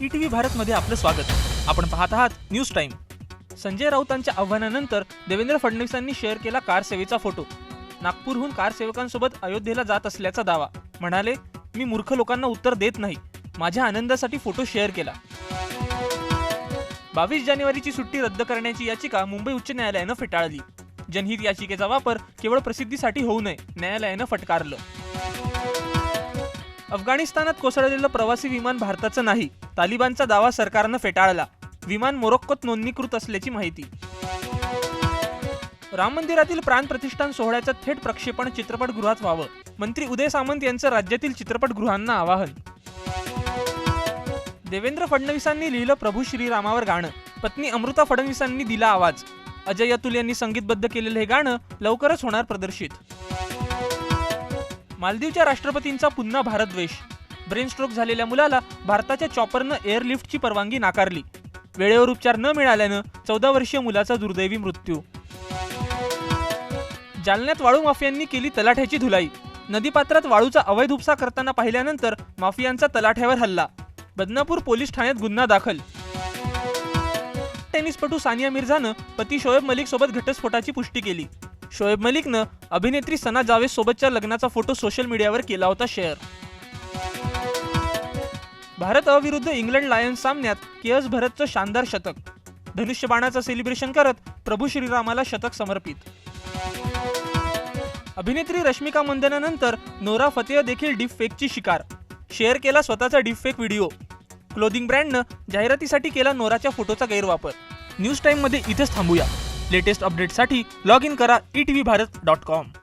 ETV भारतमध्ये आपलं स्वागत. आपण पाहत आहात न्यूज टाइम. संजय राऊतांच्या आव्हानानंतर देवेंद्र फडणवीसांनी शेअर केला कार सेवेचा फोटो. नागपूरहून कार सेवकांसोबत अयोध्येला जात असल्याचा दावा. म्हणाले, मी मूर्ख लोकांना उत्तर देत नाही, माझ्या आनंदासाठी फोटो शेअर केला. 22 जानेवारीची सुट्टी रद्द करण्याची याचिका मुंबई उच्च न्यायालयानं फेटाळली. जनहित याचिकेचा वापर केवळ प्रसिद्धीसाठी होऊ नये, न्यायालयानं फटकारलं. अफगाणिस्तानात कोसळलेलं प्रवासी विमान भारताचं नाही, तालिबानचा दावा सरकारनं फेटाळला. विमान मोरोक्कोत नोंदणीकृत असल्याची माहिती. राम मंदिरातील प्राण प्रतिष्ठान सोहळ्याचं थेट प्रक्षेपण चित्रपटगृहात व्हावं, मंत्री उदय सामंत यांचं राज्यातील चित्रपटगृहांना आवाहन. देवेंद्र फडणवीसांनी लिहिलं प्रभू श्रीरामावर गाणं, पत्नी अमृता फडणवीसांनी दिला आवाज. अजय अतुल यांनी संगीतबद्ध केलेलं हे गाणं लवकरच होणार प्रदर्शित. मालदीवच्या राष्ट्रपतींचा पुन्हा भारतद्वेष. ब्रेन स्ट्रोक झालेल्या मुलाला भारताच्या चॉपरनं एअरलिफ्टची परवानगी नाकारली. वेळेवर उपचार न मिळाल्यानं 14 वर्षीय मुलाचा दुर्दैवी मृत्यू. जालन्यात वाळू माफियांनी केली तलाठ्याची धुलाई. नदीपात्रात वाळूचा अवैध उपसा करताना पाहिल्यानंतर माफियांचा तलाठ्यावर हल्ला. बदनापूर पोलीस ठाण्यात गुन्हा दाखल. टेनिसपटू सानिया मिर्झानं पती शोएब मलिक सोबत घटस्फोटाची पुष्टी केली. शोएब मलिकनं अभिनेत्री सना जावेद सोबतच्या लग्नाचा फोटो सोशल मीडियावर केला होता शेअर. भारत विरुद्ध इंग्लंड लायन्स सामन्यात केएस भरतचं शानदार शतक. धनुष्यबाणाचं सेलिब्रेशन करत प्रभू श्रीरामाला शतक समर्पित. अभिनेत्री रश्मिका मंदनानंतर नोरा फतेह देखील डीपफेकची शिकार. शेअर केला स्वतःचा डीपफेक व्हिडिओ. क्लोथिंग ब्रँडनं जाहिरातीसाठी केला नोराच्या फोटोचा गैरवापर. न्यूज टाइममध्ये इथेच थांबूया. लेटेस्ट अपडेटसाठी लॉग इन करा etvarhat.com.